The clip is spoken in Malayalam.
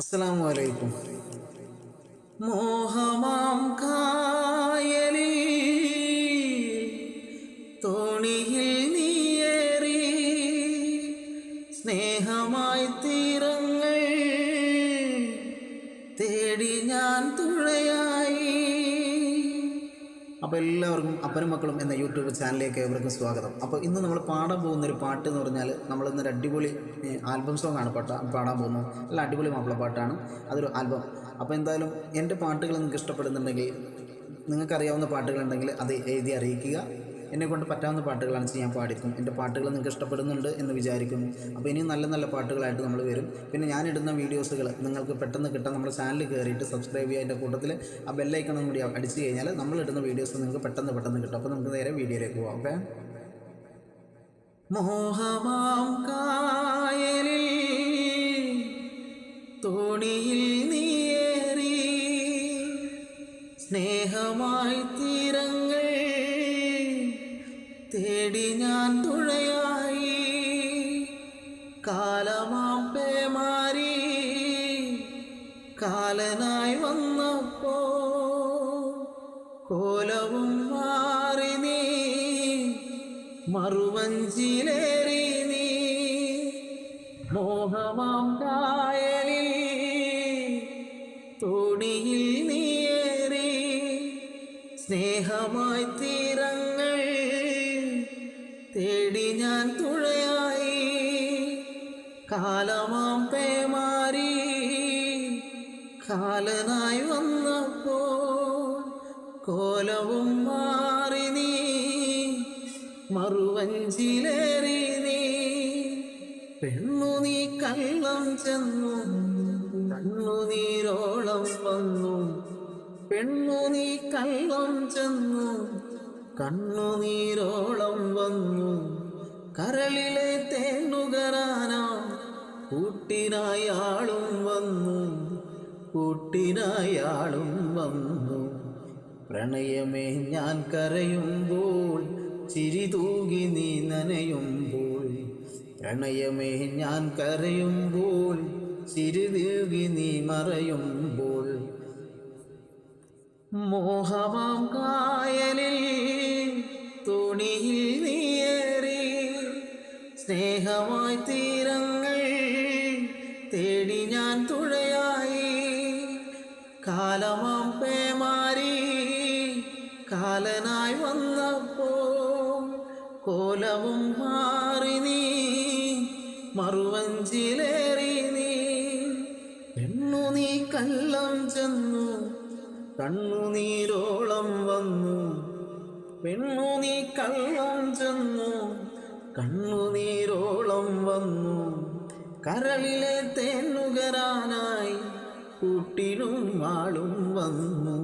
അസ്സലാമു അലൈക്കും. മോഹമാം കായലിൽ തോണിയിൽ നീയേറി സ്നേഹമായി തീരങ്ങൾ തേടി ഞാൻ തുഴയായി. അപ്പോൾ എല്ലാവർക്കും അപ്പനും മക്കളും എന്ന യൂട്യൂബ് ചാനലിലേക്ക് ഏവർക്കും സ്വാഗതം. അപ്പോൾ ഇന്ന് നമ്മൾ പാടാൻ പോകുന്നൊരു പാട്ട് എന്ന് പറഞ്ഞാൽ നമ്മളിന്നൊരു അടിപൊളി ആൽബം സോങ് ആണ് പാടാൻ പോകുന്നത്. നല്ല അടിപൊളി മാപ്പിളപ്പാട്ടാണ്, അതൊരു ആൽബം. അപ്പോൾ എന്തായാലും എൻ്റെ പാട്ടുകൾ നിങ്ങൾക്ക് ഇഷ്ടപ്പെടുന്നുണ്ടെങ്കിൽ, നിങ്ങൾക്കറിയാവുന്ന പാട്ടുകളുണ്ടെങ്കിൽ അത് എഴുതി അറിയിക്കുക. എന്നെക്കൊണ്ട് പറ്റാവുന്ന പാട്ടുകളാണ് ഞാൻ പാടിക്കും. എൻ്റെ പാട്ടുകൾ നിങ്ങൾക്ക് ഇഷ്ടപ്പെടുന്നുണ്ട് എന്ന് വിചാരിക്കുന്നു. അപ്പോൾ ഇനിയും നല്ല നല്ല പാട്ടുകളായിട്ട് നമ്മൾ വരും. പിന്നെ ഞാനിടുന്ന വീഡിയോസുകൾ നിങ്ങൾക്ക് പെട്ടെന്ന് കിട്ടാൻ നമ്മുടെ ചാനൽ കയറിയിട്ട് സബ്സ്ക്രൈബ് ചെയ്യുക. അതിൻ്റെ കൂട്ടത്തിൽ ആ ബെല്ലൈക്കണം കൂടി അടിച്ചു കഴിഞ്ഞാൽ നമ്മളിടുന്ന വീഡിയോസ് നിങ്ങൾക്ക് പെട്ടെന്ന് കിട്ടും. അപ്പോൾ നമുക്ക് നേരെ വീഡിയോയിലേക്ക് പോകാം. ഓക്കെ. മോഹമാം കായലിൽ തോണിയിൽ നീയേറി സ്നേഹമായി തീരങ്ങൾ തേടി ഞാൻ തുഴയായി. കാലമാം പേമാരി കാലനായി വന്നപ്പോ കോലവും മാറി നീ മറുവഞ്ചിലേറി നീ. മോഹമാം കായലിൽ തോണിയിൽ നീയേറി സ്നേഹമായി തീരങ്ങൾ തേടി ഞാൻ തുഴയായി. കാലമാം പേമാരി കാലനായി വന്നപ്പോ കോലവും മാറി നീ മറുവഞ്ചിലേറി നീ. പെണ്ണു നീ കള്ളം ചെന്നു കണ്ണുനീരോളം വന്നു. പെണ്ണു നീ കള്ളം ചെന്നു കണ്ണുനീരോളം വന്നു. കരളിലെ തേനുകരാനാ കൂട്ടിനായി ആളും വന്നു, കൂട്ടിനായി ആളും വന്നു. പ്രണയമേ ഞാൻ കരയുമ്പോൾ ചിരി തൂകി നീ നനയുമ്പോൾ. പ്രണയമേ ഞാൻ കരയുമ്പോൾ ചിരി തൂകി നീ മറയുമ്പോൾ. മോഹമാം കായലിൽ തോണിയിൽ നീയേറി സ്നേഹമായി തീരങ്ങൾ തേടി ഞാൻ തുഴയായി. കാലമാം പേമാരി കാലനായി വന്നപ്പോ കോലവും മാറി നീ മറുവഞ്ചിലേറി നീ. പെണ്ണു നീ കള്ളം ചെന്നു കണ്ണുനീരോളം വന്നു. പെണ്ണു നീ കള്ളം ചെന്നു കണ്ണുനീരോളം വന്നു. കരളിലെ തേനുകരാനായി കൂട്ടിനും ആളും വന്നു.